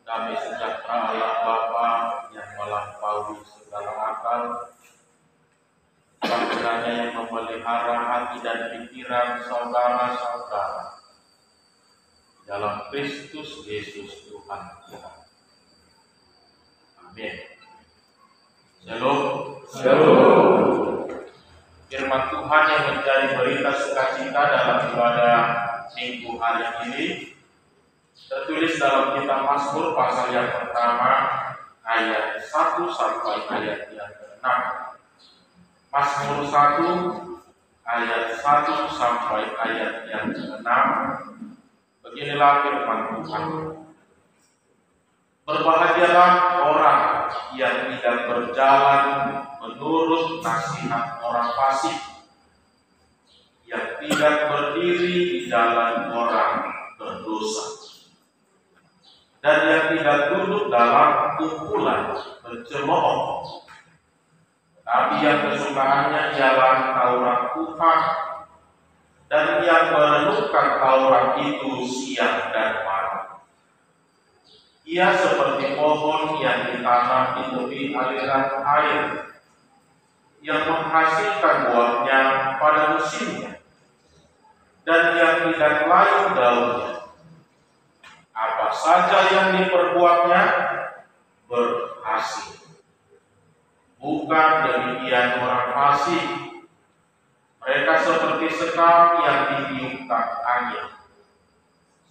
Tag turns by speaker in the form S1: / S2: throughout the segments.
S1: Damai sejahtera Allah Bapa yang melampaui segala akal, Kiranya yang memelihara hati dan pikiran saudara-saudara dalam Kristus Yesus Tuhan kita. Amin. Shalom.
S2: Shalom.
S1: Firman Tuhan yang menjadi berita sukacita dalam ibadah Minggu hari ini tertulis dalam kitab Mazmur pasal yang pertama ayat 1 sampai ayat yang ke-6. Mazmur 1 ayat 1 sampai ayat yang ke-6. Beginilah firman Tuhan. Berbahagialah orang yang tidak berjalan menurut nasihat orang fasik, yang tidak berdiri di jalan orang berdosa, dan yang tidak duduk dalam kumpulan pencemooh, tapi yang kesukaannya ialah Taurat Tuhan, dan yang merenungkan Taurat itu siang dan malam. Ia seperti pohon yang ditanam di tepi aliran air, yang menghasilkan buahnya pada musimnya, dan yang tidak layu daunnya. Apa saja yang diperbuatnya berhasil. Bukan demikian orang fasik. Mereka seperti sekam yang ditiupkan angin.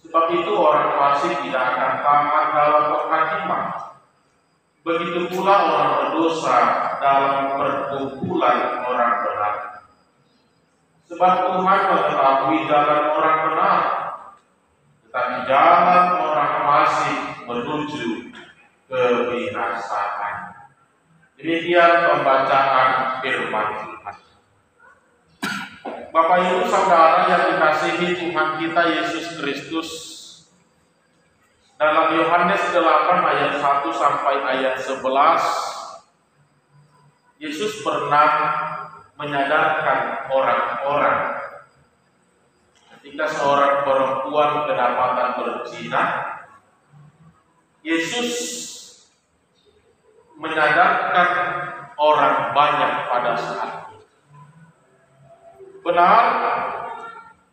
S1: Sebab itu orang fasik tidak akan tamat dalam penghakiman. Begitu pula orang berdosa dalam perkumpulan orang benar. Sebab Tuhan mengetahui jalan orang benar, tetapi jalan orang fasik menuju kebinasaan. Demikian pembacaan firman Tuhan. Bapak Ibu Saudara yang dikasihi Tuhan kita Yesus Kristus, dalam Yohanes 8 ayat 1 sampai ayat 11, Yesus pernah menyadarkan orang-orang ketika seorang perempuan kedapatan berzina. Yesus menyadarkan orang banyak pada saat itu. Benar,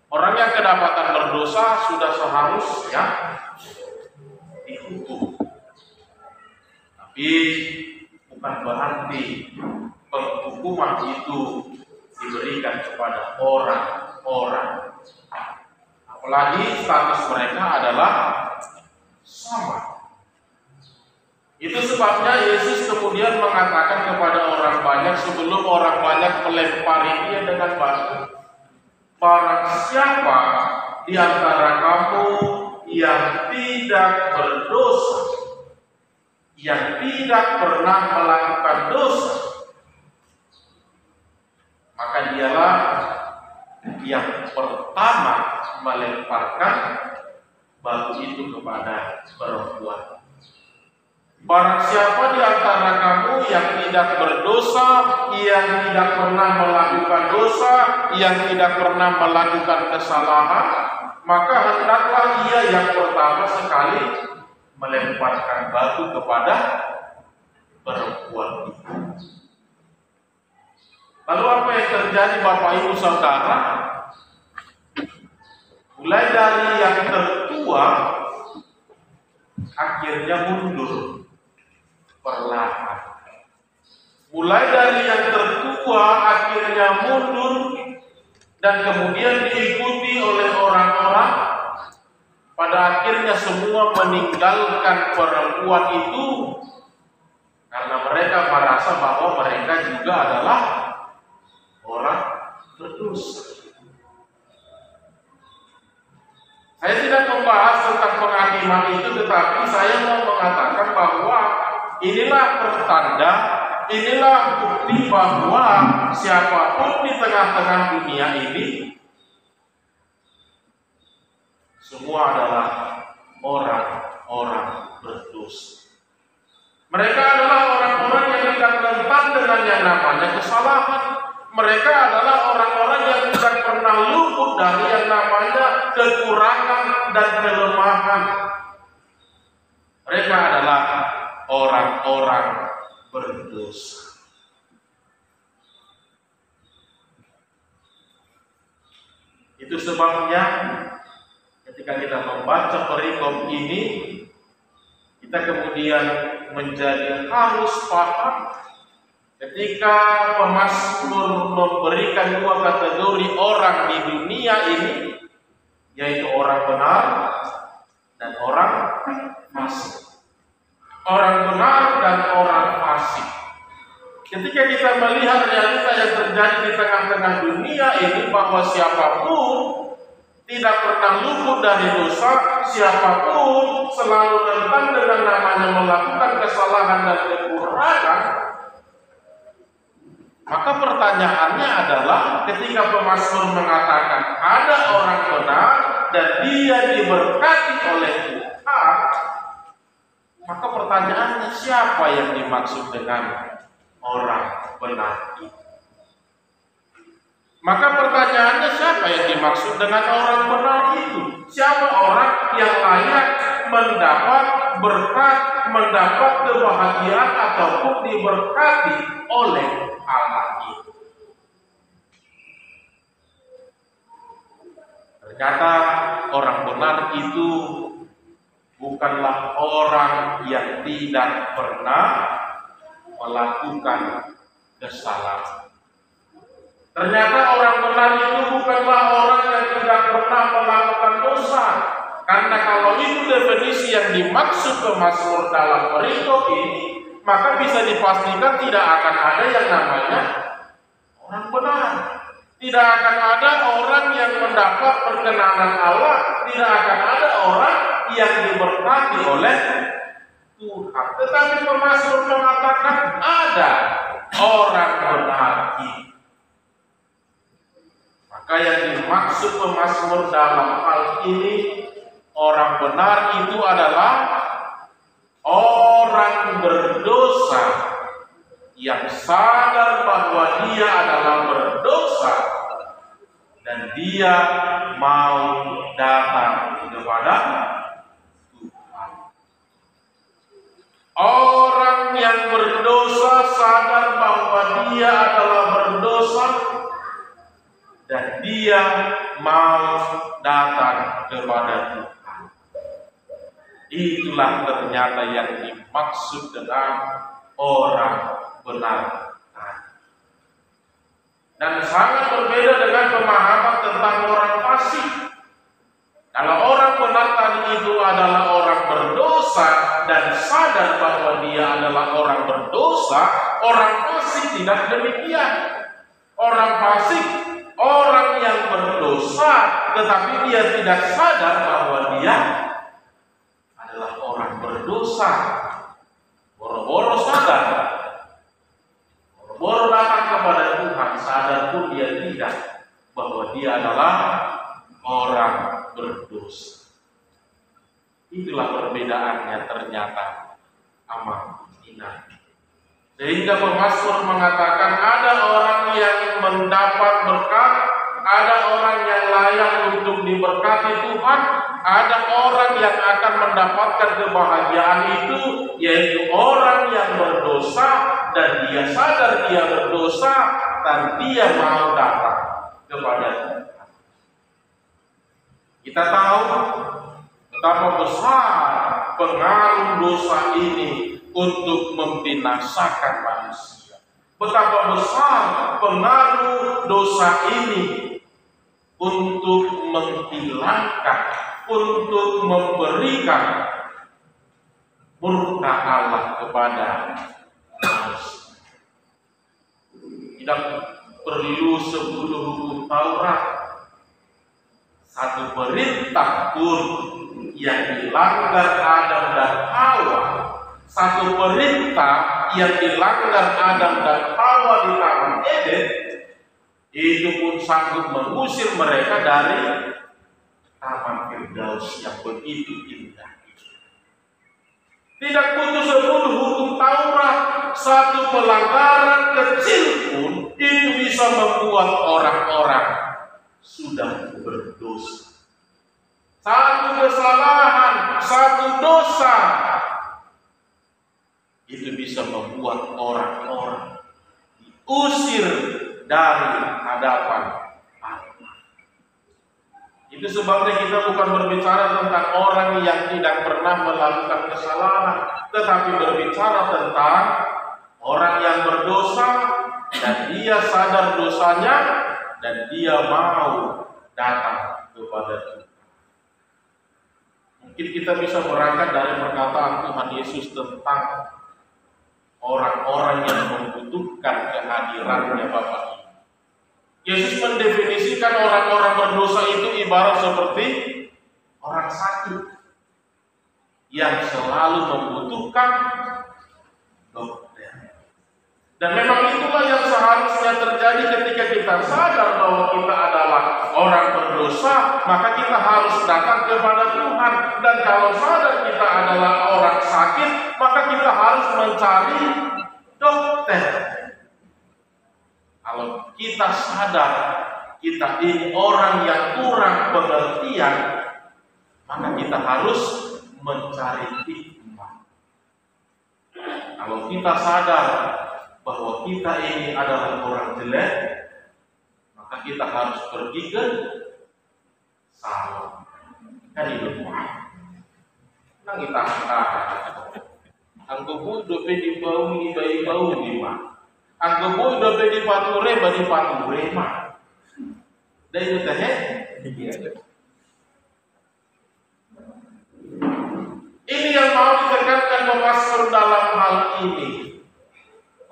S1: orang yang kedapatan berdosa sudah seharusnya dihukum. Tapi bukan berarti penghukuman itu diberikan kepada orang-orang. Apalagi status mereka adalah sama. Itu sebabnya Yesus kemudian mengatakan kepada orang banyak sebelum orang banyak melempari dia dengan batu, barang siapa di antara kamu yang tidak berdosa, yang tidak pernah melakukan dosa, maka dialah yang pertama melemparkan batu itu kepada perempuan. Barang siapa di antara kamu yang tidak berdosa, yang tidak pernah melakukan dosa, yang tidak pernah melakukan kesalahan, maka hendaklah ia yang pertama sekali melemparkan batu kepada perempuan itu. Lalu apa yang terjadi Bapak Ibu Saudara? Mulai dari yang tertua akhirnya mundur perlahan. Mulai dari yang tertua akhirnya mundur dan kemudian diikuti oleh orang-orang. Pada akhirnya semua meninggalkan perempuan itu karena mereka merasa bahwa mereka juga adalah orang berdosa. Saya tidak membahas tentang penghakiman itu, tetapi saya mau mengatakan bahwa inilah pertanda, inilah bukti bahwa siapapun di tengah-tengah dunia ini semua adalah orang-orang berdosa. Mereka adalah orang-orang yang tidak rentan dengan yang namanya kesalahan. Mereka adalah orang-orang yang tidak pernah luput dari yang namanya kekurangan dan kelemahan. Mereka orang-orang berdosa. Itu sebabnya ketika kita membaca perikop ini, kita kemudian menjadi harus paham ketika pemazmur memberikan dua kategori orang di dunia ini, yaitu orang benar dan orang fasik. Orang benar dan orang fasik. Ketika kita melihat realita yang terjadi di tengah-tengah dunia ini, bahwa siapapun tidak pernah luput dari dosa, siapapun selalu rentan dengan namanya melakukan kesalahan dan kekurangan, maka pertanyaannya adalah ketika pemazmur mengatakan ada orang benar dan dia diberkati oleh Tuhan, maka pertanyaannya siapa yang dimaksud dengan orang benar itu? Maka pertanyaannya siapa yang dimaksud dengan orang benar itu? Siapa orang yang layak mendapat berkat, mendapat kebahagiaan ataupun diberkati oleh Allah itu? Ternyata orang benar itu bukanlah orang yang tidak pernah melakukan kesalahan. Ternyata orang benar itu bukanlah orang yang tidak pernah melakukan dosa. Karena kalau itu definisi yang dimaksud pemazmur dalam perikop ini, maka bisa dipastikan tidak akan ada yang namanya orang benar. Tidak akan ada orang yang mendapat perkenanan Allah. Tidak akan ada orang yang diberkati oleh Tuhan. Tetapi pemazmur mengatakan ada orang benar itu. Maka yang dimaksud pemazmur dalam hal ini, orang benar itu adalah orang berdosa yang sadar bahwa dia adalah berdosa dan dia mau datang kepada Tuhan. Orang yang berdosa sadar bahwa dia adalah berdosa dan dia mau datang kepada Tuhan. Itulah ternyata yang dimaksud dengan orang benar. Dan sangat berbeda dengan pemahaman tentang orang fasik. Kalau orang benar tadi itu adalah orang berdosa dan sadar bahwa dia adalah orang berdosa, orang fasik tidak demikian. Orang fasik orang yang berdosa, tetapi dia tidak sadar bahwa dia adalah orang berdosa. Boro-boro sadar, boro-boro datang kepada Tuhan, sadar pun dia tidak bahwa dia adalah orang berdosa. Itulah perbedaannya ternyata amat indah. Sehingga pemazmur mengatakan ada orang yang mendapat berkat, ada orang yang layak untuk diberkati Tuhan, ada orang yang akan mendapatkan kebahagiaan itu, yaitu orang yang berdosa dan dia sadar dia berdosa dan dia mau datang kepada Tuhan. Kita tahu betapa besar pengaruh dosa ini untuk membinasakan manusia. Betapa besar pengaruh dosa ini untuk menghilangkan, untuk memberikan murka Allah kepada manusia. Tidak perlu 10 hukum Taurat, satu perintah pun yang dilanggar Adam dan Hawa, satu perintah yang dilanggar Adam dan Hawa di Taman Eden, itu pun sanggup mengusir mereka dari Taman Firdaus yang begitu indah. Tidak butuh 10 hukum Taurat, satu pelanggaran kecil pun itu bisa membuat orang-orang sudah berdosa. Satu kesalahan, satu dosa itu bisa membuat orang-orang diusir dari hadapan Allah. Itu sebabnya kita bukan berbicara tentang orang yang tidak pernah melakukan kesalahan, tetapi berbicara tentang orang yang berdosa dan dia sadar dosanya dan dia mau datang kepada Tuhan. Mungkin kita bisa berangkat dari perkataan Tuhan Yesus tentang orang-orang yang membutuhkan kehadirannya Bapa. Yesus mendefinisikan orang-orang berdosa itu ibarat seperti orang sakit yang selalu membutuhkan dokter. Dan memang itulah yang seharusnya terjadi ketika kita sadar bahwa kita adalah orang berdosa, maka kita harus datang kepada Tuhan. Dan kalau sadar kita adalah orang sakit, maka kita harus mencari dokter. Kalau kita sadar kita ini orang yang kurang pengertian, maka kita harus mencari hikmah. Kalau kita sadar bahwa kita ini adalah orang jelek, maka kita harus pergi ke salon. Kan itu. Nang kita anggo dope di bau ni bayi bau di mah. Anggo dope di pature badi pature mah. Dai itu teh. Ini yang mau ditekankan Pastor dalam hal ini.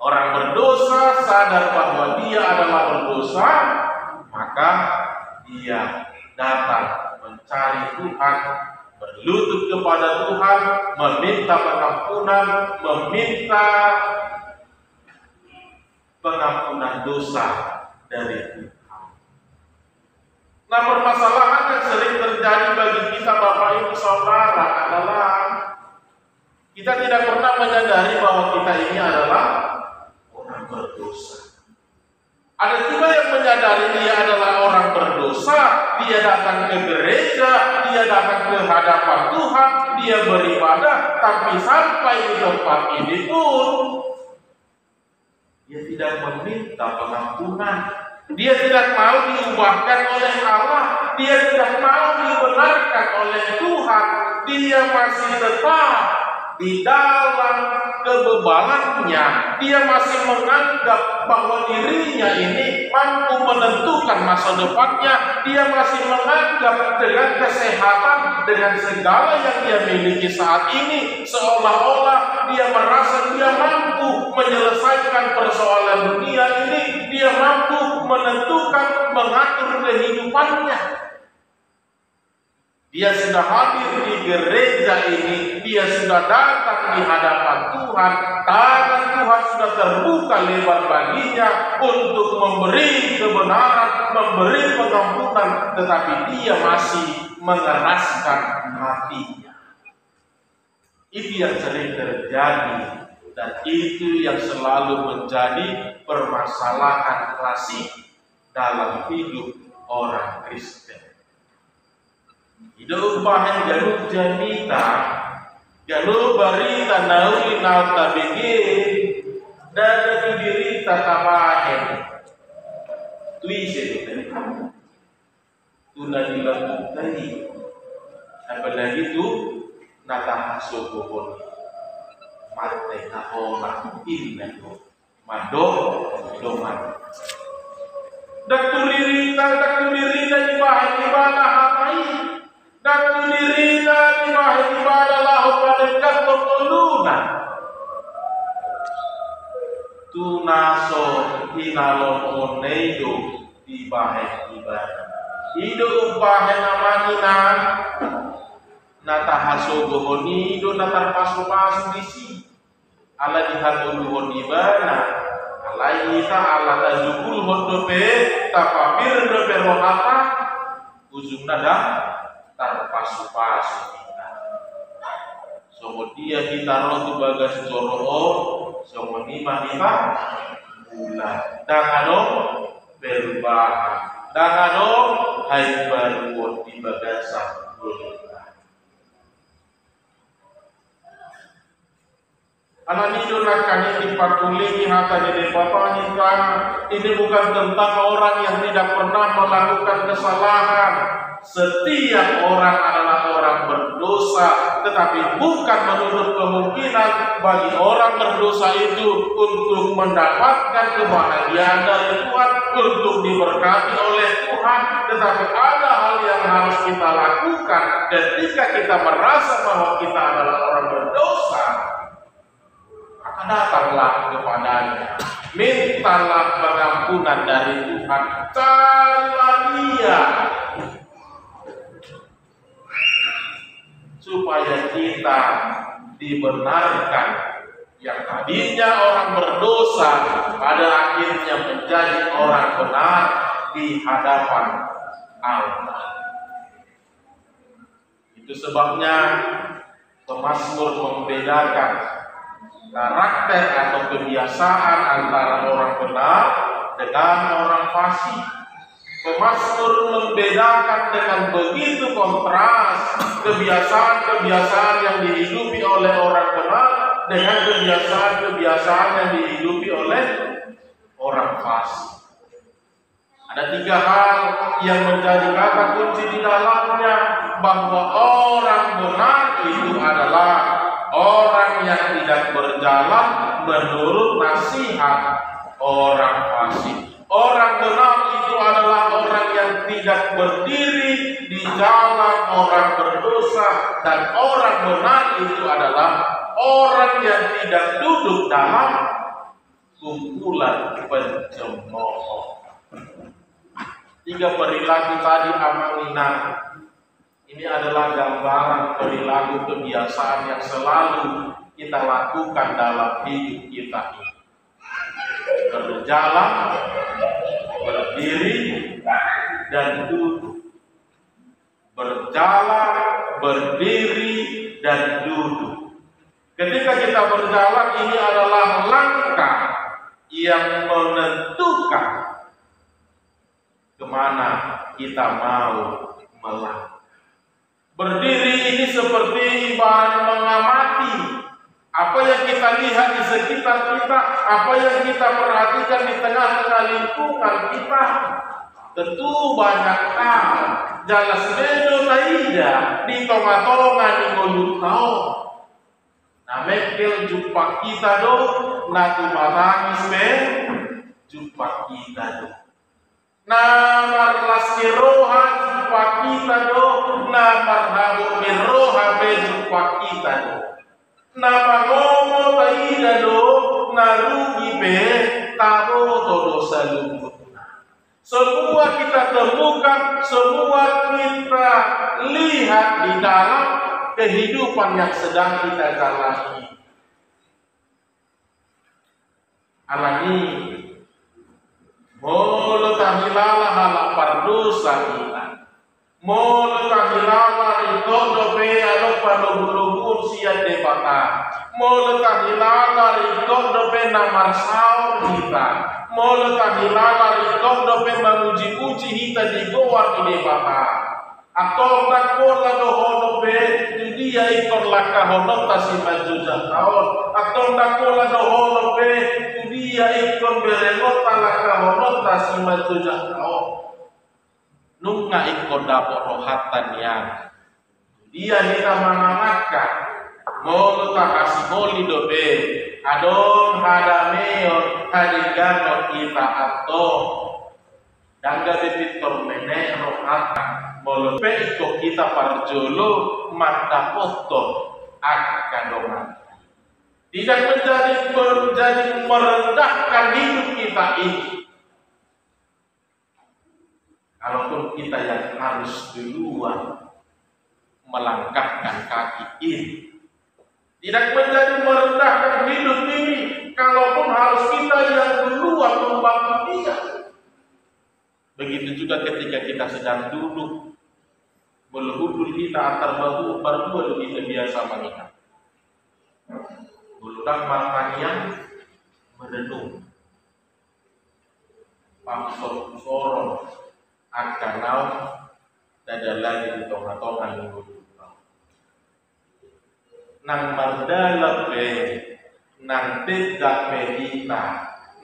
S1: Orang berdosa sadar bahwa dia adalah berdosa, maka dia datang mencari Tuhan, berlutut kepada Tuhan, meminta pengampunan, meminta pengampunan dosa dari Tuhan. Nah, permasalahan yang sering terjadi bagi kita Bapak Ibu Saudara adalah kita tidak pernah menyadari bahwa kita ini adalah berdosa. Ada juga yang menyadari dia adalah orang berdosa, dia datang ke gereja, dia datang ke hadapan Tuhan, dia beribadah, tapi sampai di tempat ini pun dia tidak meminta pengampunan. Dia tidak mau diubahkan oleh Allah, dia tidak mau dibenarkan oleh Tuhan, dia masih tetap di dalam kebebalannya. Dia masih menganggap bahwa dirinya ini mampu menentukan masa depannya. Dia masih menganggap dengan kesehatan, dengan segala yang dia miliki saat ini, seolah-olah dia merasa dia mampu menyelesaikan persoalan dunia ini. Dia mampu menentukan, mengatur kehidupannya. Dia sudah hadir di gereja ini, dia sudah datang di hadapan Tuhan, tangan Tuhan sudah terbuka lebar baginya untuk memberi kebenaran, memberi pengampunan, tetapi dia masih mengeraskan hatinya. Itu yang sering terjadi, dan itu yang selalu menjadi permasalahan klasik dalam hidup orang Kristen. Hidup bahan galuh janita, galuh barita nauli nauta bege, dan itu dirita kabahen. Tuise itu, tuna dilakukan tadi. Apalagi itu nata hasil pohon, mate naona inna do, mado doman. Dak tulirita di bahan ibadah hatai. Dan dirina di bahan ibadah lahut pada kantor tulunan tunaso hinalon oneido di bahan ibadah hidup bahan amaninan nata haso gohonido natar pasu-pasu disi ala dihatun honibana ala ita ala tajukul hondope tapapir dope rohata ujung nada pasu-pasu kita. Somo dia kita roh tu bagas joroh, somo nima kita bulan. Dangano perubahan, dangano hai baru di bagasan berubah. Ananidonakan ini patulingi hata di bapahikan. Ini bukan tentang orang yang tidak pernah melakukan kesalahan. Setiap orang adalah orang berdosa, tetapi bukan menutup kemungkinan bagi orang berdosa itu untuk mendapatkan kebahagiaan dari Tuhan, untuk diberkati oleh Tuhan. Tetapi ada hal yang harus kita lakukan ketika kita merasa bahwa kita adalah orang berdosa. Maka datanglah kepadanya, mintalah pengampunan dari Tuhan, carilah Dia, supaya kita dibenarkan. Yang tadinya orang berdosa, pada akhirnya menjadi orang benar di hadapan Allah. Itu sebabnya pemazmur membedakan karakter atau kebiasaan antara orang benar dengan orang fasik. Pemazmur membedakan dengan begitu kontras kebiasaan-kebiasaan yang dihidupi oleh orang benar dengan kebiasaan-kebiasaan yang dihidupi oleh orang fasik. Ada 3 hal yang menjadi kata kunci di dalamnya, bahwa orang benar itu adalah orang yang tidak berjalan menurut nasihat orang fasik. Orang benar itu adalah orang yang tidak berdiri di jalan orang berdosa, dan orang benar itu adalah orang yang tidak duduk dalam kumpulan pencemooh. 3 perilaku tadi amalina. Ini adalah gambaran perilaku kebiasaan yang selalu kita lakukan dalam hidup kita ini. Berjalan, berdiri, dan duduk. Berjalan, berdiri, dan duduk. Ketika kita berjalan, ini adalah langkah yang menentukan kemana kita mau melangkah. Berdiri ini seperti ibarat mengamati apa yang kita lihat di sekitar kita, apa yang kita perhatikan di tengah-tengah lingkungan kita. Tentu banyak hal. Jalas bedo taida di tonga-tonga di ngoluk tau. Nah mekel jumpa kita do, na tumatangis me jumpa kita do. Nah marlas kiroha jumpa kita do, na marhabu miroha be jumpa kita do. Nama ngomo taida do, na rugi be tabo todo salumut. Semua kita temukan, semua kita lihat di dalam kehidupan yang sedang kita jalani. Alani molo tahilala hala pardosa kita. Molo tahilala rikodo pe alo palobulubur siya debata. Molo tahilala rikodo pe namarsao kita. Molo tahilala rikodo pe mamuji-muji hita di goa ide bata. Atau nakola dohono pe dia ikon laka honota si majuja taon. Atau nakola dohono pe dia ikon berenota laka honota si majuja taon. Nunga ikon dapot rohatan yang dia hita manamaka. Molo tahasi moli dobe. Adon hadameon hadigano kita atau dangga bepitor mene rohatan molo pe iko kita parjolo mata foto akadoman. Tidak menjadi merendahkan hidup kita ini. Kalaupun kita yang harus duluan melangkahkan kaki ini, tidak menjadi merendahkan hidup ini, kalaupun harus kita yang duluan membantu dia. Begitu juga ketika kita sedang duduk, berhudul kita antar berdua kita biasa mengingat. Buludang matanya merenung. Pangsor sorong akanau dada lagi di tongah-tongah minggu. Nang mardala pe nang tidak pehita,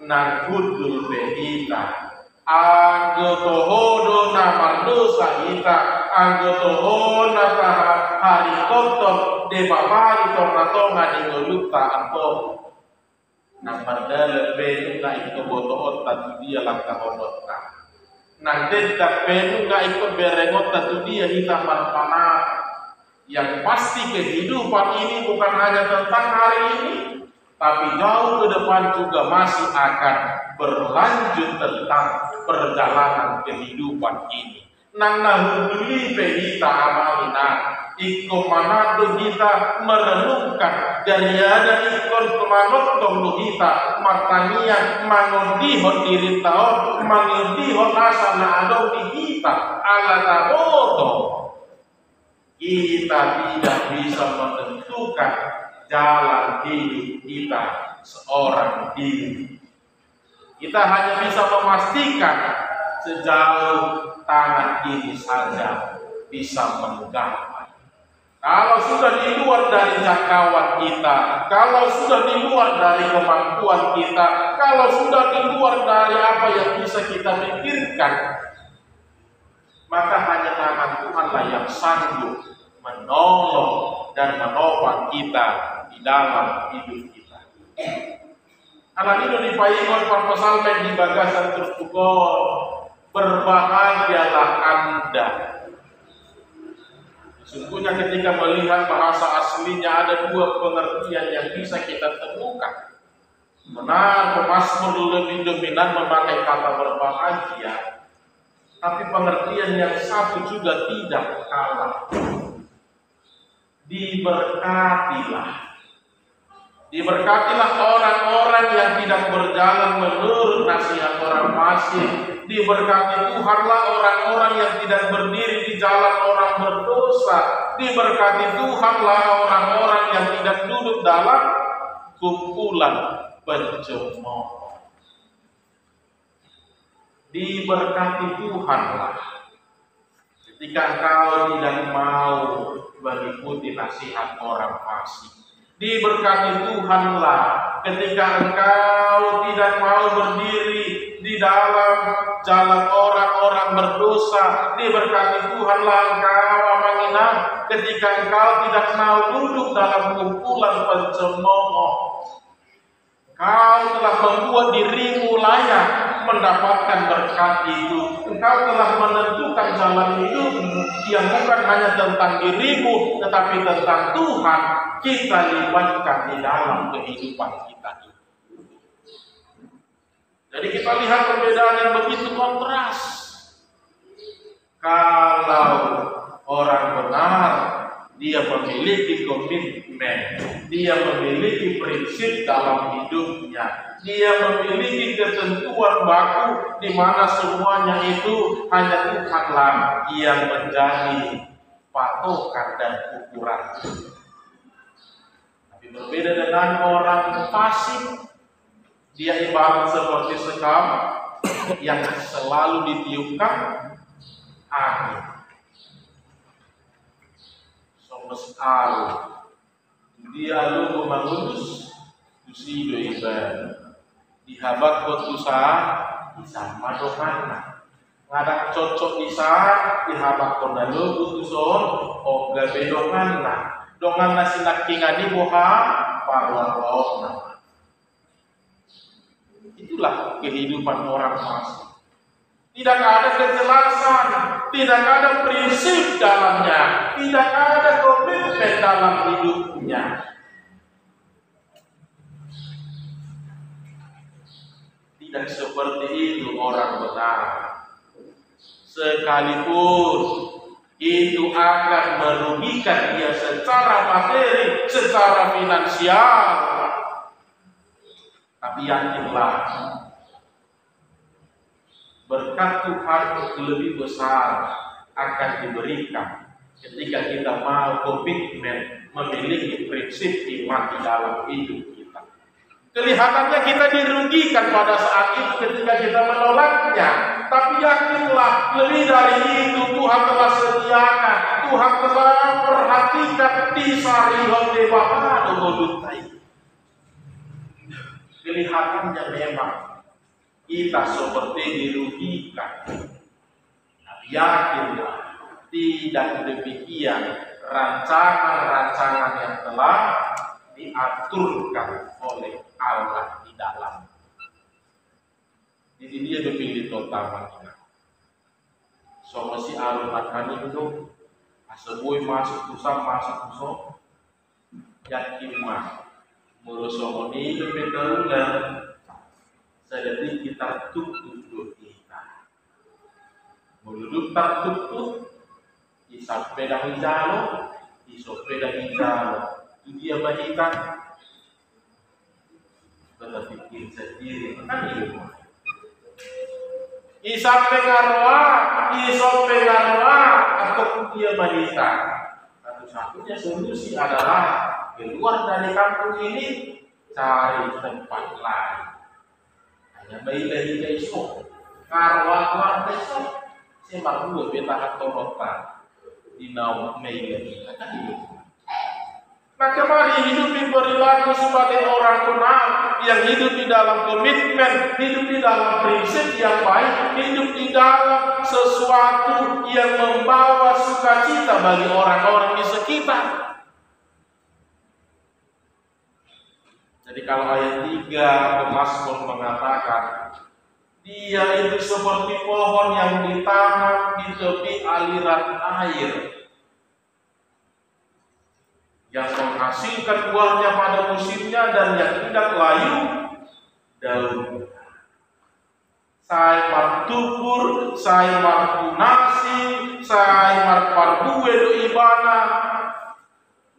S1: nang kudul pehita, anggoto hodo na mardosa ita, anggoto hodo na hari kotor de babari tonga di ngolukta anto, nang mandala penu na ito botoot tatu dia langkah hodotna, nang tidak penu na ito berengot tatu dia hita marpana. Yang pasti kehidupan ini bukan hanya tentang hari ini, tapi jauh ke depan juga masih akan berlanjut tentang perjalanan kehidupan ini. Nang nahuduli pehita amalina, iko manado kita merenungkan dari ada ikon kemanot tolu kita matania mangondihon diri taon mangondihon asa na adong di kita ala taboto. Kita tidak bisa menentukan jalan hidup kita seorang diri. Kita hanya bisa memastikan sejauh tangan ini saja bisa menggapai. Kalau sudah di luar dari jangkauan kita, kalau sudah di luar dari kemampuan kita, kalau sudah di luar dari apa yang bisa kita pikirkan, maka hanya tangan Tuhanlah yang sanggup menolong dan menopang kita di dalam hidup kita. Anak itu dipaingon perpesalmen di bagasan terpukul, berbahagialah Anda. Sesungguhnya ketika melihat bahasa aslinya ada dua pengertian yang bisa kita temukan. Benar, pemazmur lebih dominan memakai kata berbahagia, tapi pengertian yang satu juga tidak kalah. Diberkatilah. Diberkatilah orang-orang yang tidak berjalan menurut nasihat orang fasik. Diberkati Tuhanlah orang-orang yang tidak berdiri di jalan orang berdosa. Diberkati Tuhanlah orang-orang yang tidak duduk dalam kumpulan pencemooh. Diberkati Tuhanlah ketika engkau tidak mau mengikuti nasihat orang fasik. Diberkati Tuhanlah ketika engkau tidak mau berdiri di dalam jalan orang-orang berdosa. Diberkati Tuhanlah engkau amanginah ketika engkau tidak mau duduk dalam kumpulan pencemooh. Engkau telah membuat dirimu layak mendapatkan berkat itu. Engkau telah menentukan jalan hidupmu yang bukan hanya tentang dirimu, tetapi tentang Tuhan. Kita libatkan di dalam kehidupan kita ini. Jadi kita lihat perbedaan yang begitu kontras. Kalau orang benar, dia memiliki komitmen, dia memiliki prinsip dalam hidupnya, dia memiliki ketentuan baku di mana semuanya itu hanya Tuhanlah yang menjadi patokan dan ukuran. Tapi berbeda dengan orang fasik, dia ibarat seperti sekam yang selalu ditiupkan angin. Meskal dia lu mengurus tusido ibadah dihabat kotusa bisa madokana ngadak cocok bisa dihabat kondalu kutuson oga bedokana dongan nasi nakingani boha parwarona. Itulah kehidupan orang fasik. Tidak ada kejelasan, tidak ada prinsip dalamnya, tidak ada komitmen dalam hidupnya. Tidak seperti itu orang benar. Sekalipun itu akan merugikan dia secara materi, secara finansial, tapi yakinlah berkat Tuhan lebih besar akan diberikan ketika kita mau komitmen memiliki prinsip iman di dalam hidup kita. Kelihatannya kita dirugikan pada saat itu ketika kita menolaknya, tapi yakinlah lebih dari itu Tuhan telah sediakan, Tuhan telah perhatikan di sarihon debahana. kelihatannya memang kita seperti dirugikan. Tapi yakinlah, tidak demikian rancangan-rancangan yang telah diaturkan oleh Allah di dalam. Jadi dia dipilih utama kita. So masih alun akan itu asebui masuk tusam masuk tusam yakin mah merosomoni lebih terulang sedati kita tutup kita meluduk tak tutup isap pedang hijau isop pedang hijau itu dia bahikan tetapi bikin sendiri kan itu isap pengaruh isop pengaruh atau dia bahikan satu-satunya solusi adalah keluar dari kampung ini cari tempat lain. Hanya bayi-bayi besok, karwa besok, semak dua beta torotan di naum bayi-bayi. Maka mari hidup perilaku sebagai orang kenal yang hidup di dalam komitmen, hidup di dalam prinsip yang baik, hidup di dalam sesuatu yang membawa sukacita bagi orang-orang di sekitar. Jadi kalau ayat 3 Mazmur mengatakan dia itu seperti pohon yang ditanam di tepi aliran air yang menghasilkan buahnya pada musimnya dan yang tidak layu daun. Saya martupur, saya martunasi, saya marparbue do ibana.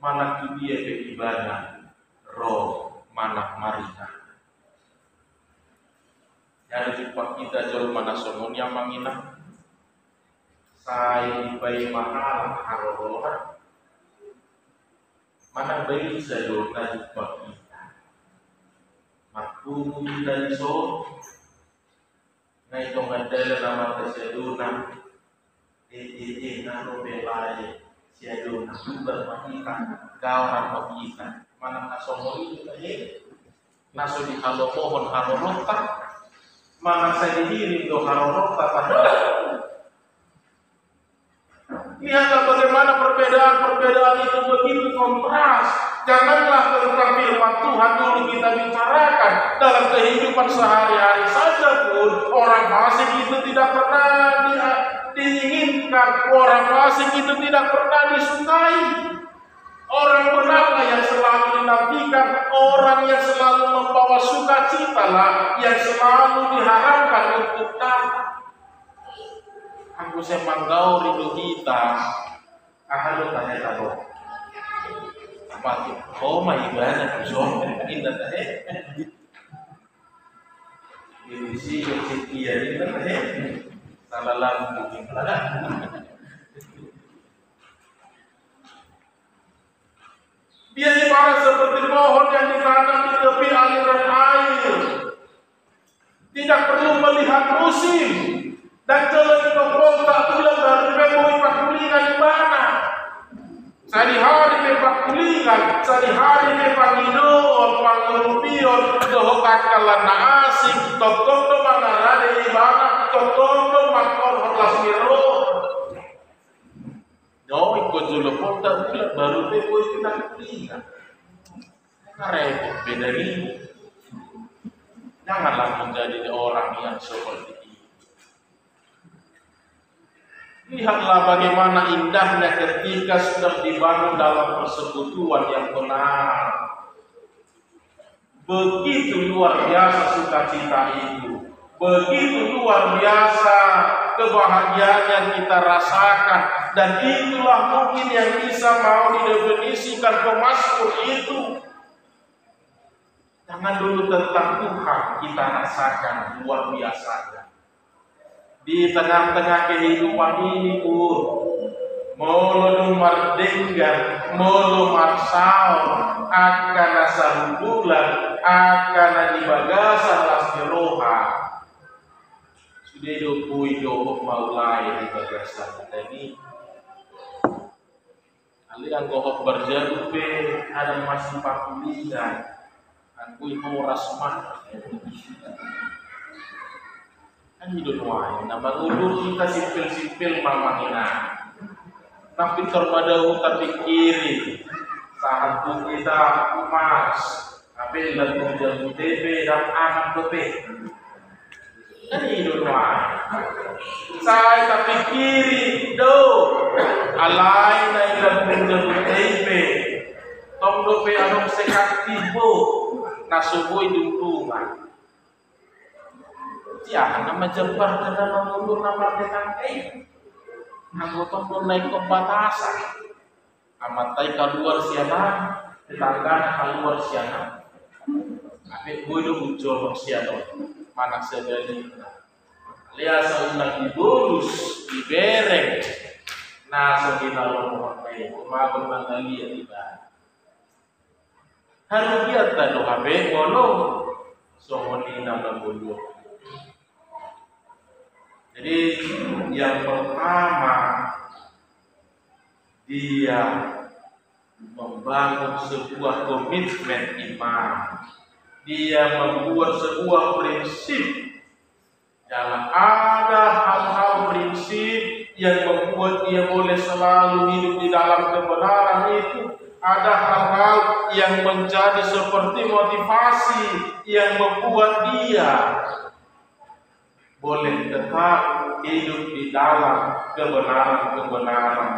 S1: Mana tu dia ke ibana roh mana marina. Jadi jumpa kita jauh mana somon yang mangina. Saya bayi mahal harohan. Mana bayi sejauh jumpa kita. Maku dan so. Nah itu ngadalah nama terseduna. Naro belai. Siaduna juga kita. Kawan kita. Mana nasomor itu tadi naso di halo pohon halo rota mana saya diri do halo rota tadi. Lihatlah bagaimana perbedaan itu begitu kontras. Janganlah tentang firman Tuhan dulu kita bicarakan dalam kehidupan sehari-hari saja pun orang fasik itu tidak pernah diinginkan, orang fasik itu tidak pernah disukai. Orang benarlah yang selalu dinantikan, orang yang selalu membawa sukacita lah yang selalu diharapkan untuk datang. Aku semanggau rindu kita, ahalo tanya tahu. Apa tu? Oh, ibadah kusong indah tadi. Ini sih dia indah tadi. Salah lagi ada. Dia ibarat seperti pohon yang ditanam di tepi aliran air. Tidak perlu melihat musim. Dan kalau dikopol tak pulang dari pemui pakulingan di mana. Sehari-hari pepakulingan, sehari-hari pepangidoon, pangurupion, dohokan kalana asing, tokondo mangarade di mana, tokondo makor hotlas miro. No, ikut julupon tak bulat baru pemui pakulingan. Repot beda ini. Janganlah menjadi orang yang seperti itu. Lihatlah bagaimana indahnya ketika sudah dibangun dalam persekutuan yang benar. Begitu luar biasa sukacita itu. Begitu luar biasa kebahagiaan yang kita rasakan. Dan itulah mungkin yang bisa mau didefinisikan pemazmur itu. Jangan dulu tentang Tuhan kita rasakan luar biasanya. Di tengah-tengah kehidupan ini pun molo mardenggan, molo marsal, akan asal bulan, akan dibagasa lasgeroha. Sudah dopui dohok maulai di bagasan ini. Ali yang gohok berjadu pe ada masih pakulingan, Aku horas mah. Kan hidup wae. Nah mengudur kita sipil-sipil mamangina. Tapi termadau tapi kiri. Saat kita emas. Tapi lagu jamu TV dan anak lebih. Kan hidup wae. Saya tapi kiri do. Alai na lagu jamu TV. Tong dope anong sekat tibo nasuboy dungtungan. Tiyahan nama jembar kada mengundur nama detang anggotong belum naik ke batasan. Amatai keluar siana, tetangga keluar siana. Tapi gue itu muncul siana, mana segala lihat seundang dibulus, dibereng. Nah segala lompok kumagun mangalia tiba. Harus lihat tado habe ngono sohoni nama bodoh. Jadi yang pertama dia membangun sebuah komitmen iman. Dia membuat sebuah prinsip. Jangan ada hal-hal prinsip yang membuat dia boleh selalu hidup di dalam kebenaran itu. Ada hal-hal yang menjadi seperti motivasi yang membuat dia boleh tetap hidup di dalam kebenaran-kebenaran.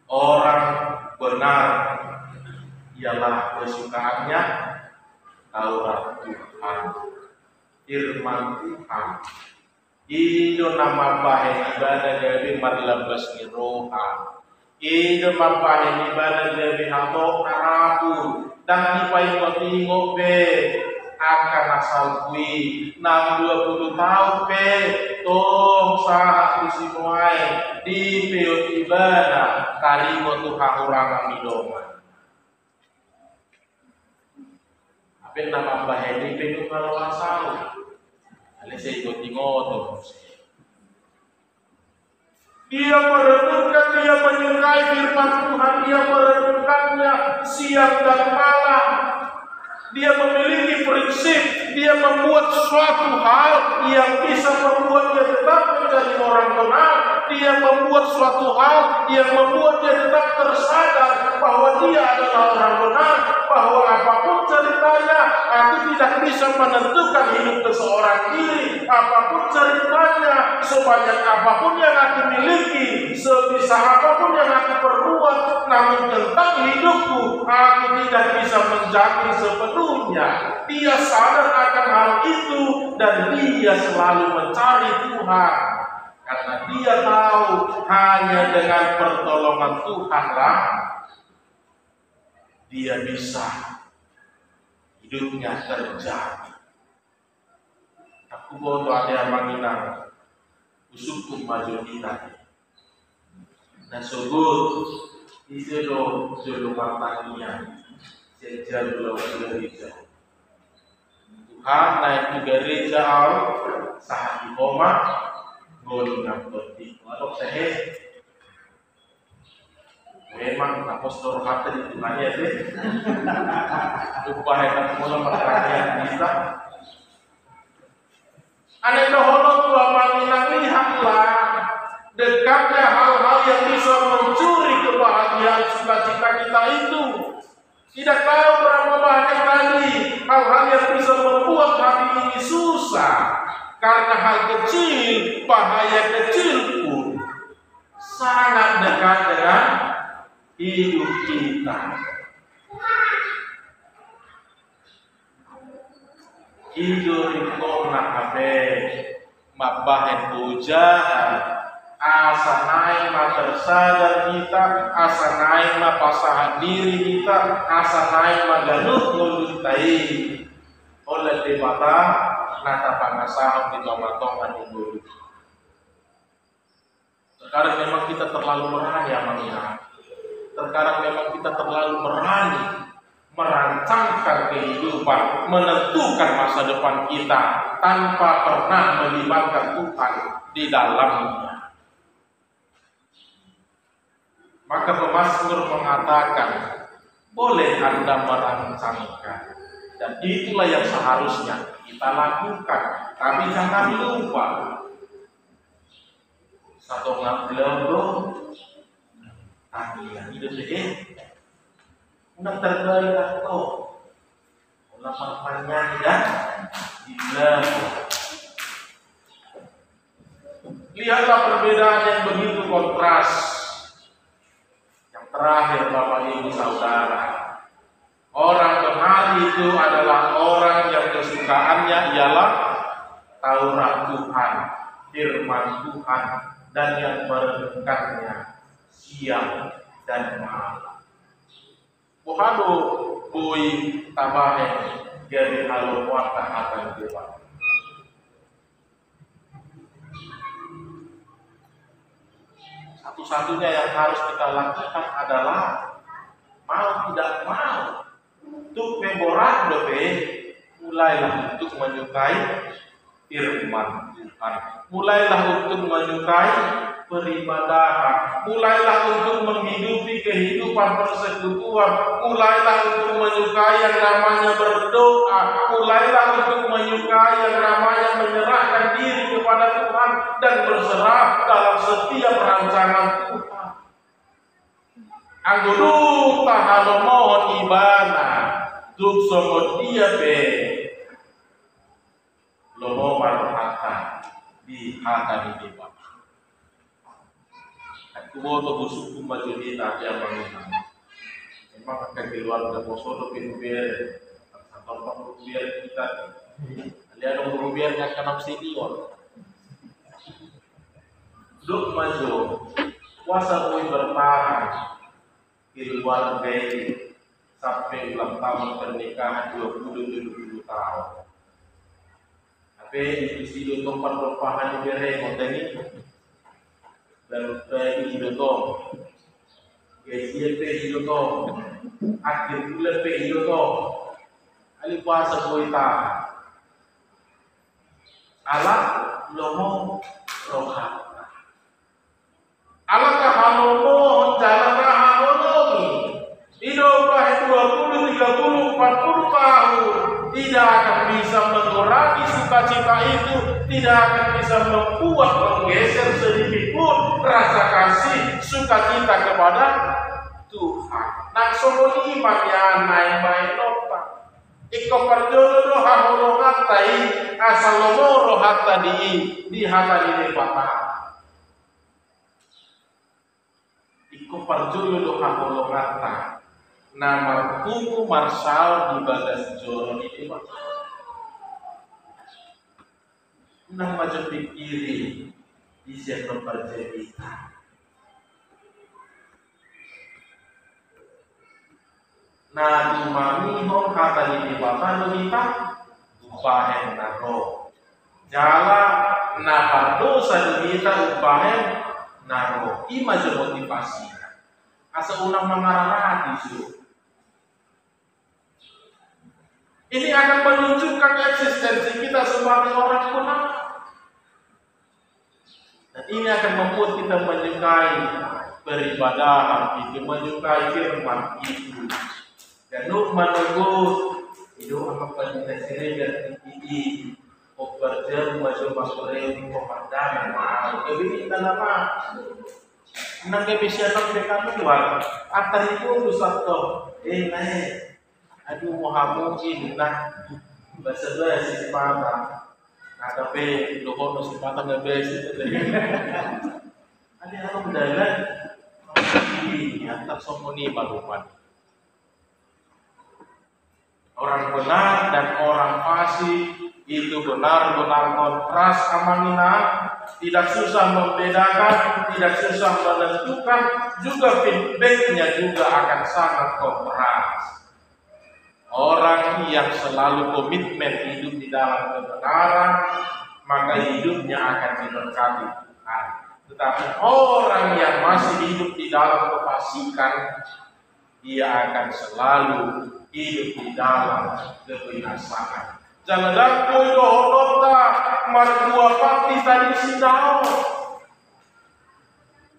S1: Orang benar ialah kesukaannya Taurat Tuhan, firman Tuhan. Ido nama bahe ibadah dari marlabas ni roha. Ido mabahe ibadah dari hatok narapun. Dan ipaingo-tingo be akan asal kui 20 tahun be tong sahat kusimuai di peot ibadah karimo Tuhan orang midoma. Apa nama bahe di peot kalau asal. Ale saya ikut-ikut. Dia merenungkan, dia menyukai firman Tuhan, dia merenungkannya siang dan malam. Dia memiliki prinsip, dia membuat suatu hal yang bisa membuat dia tetap menjadi orang benar. Dia membuat suatu hal yang membuat dia tetap tersadar bahwa dia adalah orang benar. Bahwa apapun ceritanya, aku tidak bisa menentukan hidup seseorang diri. Apapun ceritanya, sebanyak apapun yang aku miliki, sebisa apapun yang aku perbuat, namun tentang hidupku, aku tidak bisa menjamin sepenuhnya. Dia sadar akan hal itu dan dia selalu mencari Tuhan. Karena dia tahu hanya dengan pertolongan Tuhanlah dia bisa hidupnya terjadi. Aku bodoh ada yang menginang usukku maju kita. Nah subur isi do jodoh matanya sejak dulu gereja. Tuhan naik ke gereja saat di koma golongan penting. Atau sehe memang apostol hati di Tuhannya deh. Lupa hebat mula masyarakat kita. Aneh dohono tua manginang lihatlah dekatnya hal-hal yang bisa mencuri kebahagiaan sukacita kita itu. Tidak tahu berapa banyak tadi hal-hal yang bisa membuat hati ini susah. Karena hal kecil, bahaya kecil pun sangat dekat dengan hidup kita. Hidup itu nak abe mabahen pujahan asa naik ma tersadar kita, asa naik ma pasahan diri kita, asa naik ma ganuh ngundut tai oleh debata nata pangasaham di tomatongan dulu. Sekarang memang kita terlalu berani mengingat. Terkadang memang kita terlalu berani merancangkan kehidupan, menentukan masa depan kita tanpa pernah melibatkan Tuhan di dalamnya. Maka pemazmur mengatakan, boleh Anda merancangkan, dan itulah yang seharusnya kita lakukan. Tapi jangan lupa satu ngablogo tadi yang hidup udah terbaik atau ulah perpanjang dan lihatlah perbedaan yang begitu kontras. Yang terakhir Bapak Ibu Saudara, orang benar itu adalah orang yang kesukaannya ialah Taurat Tuhan, firman Tuhan, dan yang merenungkannya siang dan malam. Buhado bui tabahe jadi halo wata akan dewa. Satu-satunya yang harus kita lakukan adalah mau tidak mau untuk memborak dope, mulailah untuk menyukai firman Tuhan, mulailah untuk menyukai peribadahan, mulailah untuk menghidupi kehidupan persekutuan, mulailah untuk menyukai yang namanya berdoa, mulailah untuk menyukai yang namanya menyerahkan diri kepada Tuhan dan berserah dalam setiap rancangan Tuhan. Anggudu tahalo mohon ibana duk somot dia be lomo marhata di hata di Bapak. Kuboto busuk kumajudi tadi abang ini. Memang akan keluar dari poso pinbier, atau pinbier kita. Lihat dong pinbier yang kenap senior. Duk maju, kuasa kui bertahan di luar negeri sampai ulang tahun pernikahan 20-70 tahun. Tapi isi tempat perpahan di bereng ini. Dan itu hidup gajian hidup akhir bulan hidup ali puasa kuita ala lomo rohata ala kahalomo jalan halomi hidup 20, 30, 40 tahun tidak akan bisa mengurangi sukacita itu, tidak akan bisa membuat menggeser sedikit pun rasa kasih sukacita kepada Tuhan. Nak somoni iman ya naik nota. Iko perjolo doha holongat tai asal lomoro hatta di hatta di patah. Iko perjolo doha holongat tai. Nama kuku marsal di bagas joro ini Pak. Nang maju pikiri di siapa perjepita. Nah umami hong kata di bapak kita upahen naro. Jala na pardosa kita upahen naro. Ima jo motivasinya. Asa unang mengarah isu. Ini akan menunjukkan eksistensi kita sebagai orang benar. Dan ini akan membuat kita menyukai peribadahan itu, menyukai firman itu. Dan menunggu itu apa penilai sendiri dan ini bekerja masuk masuk di pemandangan. Jadi kita nama nang bisa nak dekat luar. Atar itu satu. Naik. Aduh mohamu ini nah bahasa mata. Nah tapi dohono si mata nggak besi. Ada orang mendalam ini antar somoni baluman. Orang benar dan orang fasik itu benar-benar kontras amanina, tidak susah membedakan, tidak susah menentukan, juga feedbacknya juga akan sangat kontras. Orang yang selalu komitmen hidup di dalam kebenaran, maka hidupnya akan diberkati Tuhan. Tetapi orang yang masih hidup di dalam kefasikan, dia akan selalu hidup di dalam kebinasaan. Jangan dakoi dohodota margua pati tadi sidao.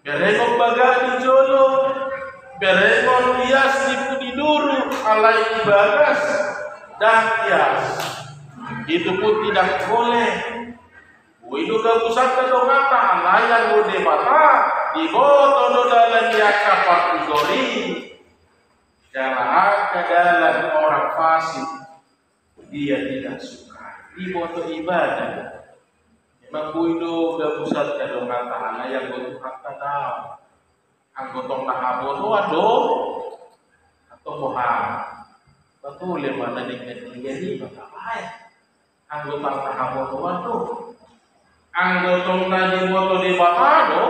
S1: Berengok baga di jolo berengon hias dipudiduru alai ibagas dan hias. Itu pun tidak boleh. Widu gabusat kedongata alayan ude mata diboto do dalam yaka pakugori. Jangan ke dalam orang fasik, dia tidak suka diboto ibadah. Memang widu gabusat kedongata alayan ude mata anggotong nahaboto aduh atau moham betul mana dikendali bakal anggotong nahaboto aduh anggotong nadi boto di bakado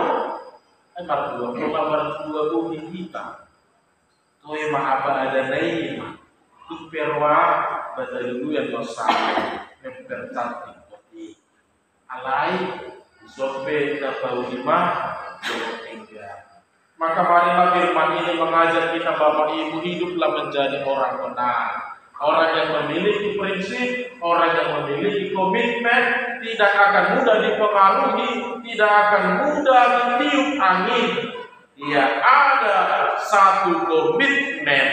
S1: berdua bumi kita tuh mahaba ada naik tuh perwa badalu yang dosa mempercantik putih alai sope kapau lima tinggal. Maka marilah firman ini mengajak kita Bapak Ibu hiduplah menjadi orang benar, orang yang memiliki prinsip, orang yang memiliki komitmen, tidak akan mudah dipengaruhi, tidak akan mudah ditiup angin. Dia ada satu komitmen,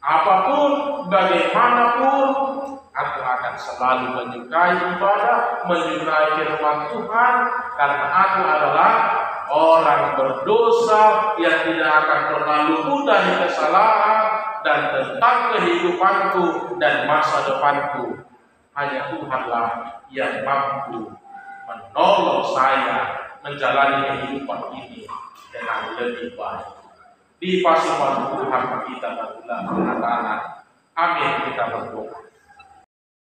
S1: apapun, bagaimanapun, aku akan selalu menyukai ibadah, menyukai firman Tuhan, karena aku adalah orang berdosa yang tidak akan pernah luput dari kesalahan dan tentang kehidupanku dan masa depanku. Hanya Tuhanlah yang mampu menolong saya menjalani kehidupan ini dengan lebih baik. Di pasukan Tuhan kita berdoa. Amin, kita berdoa.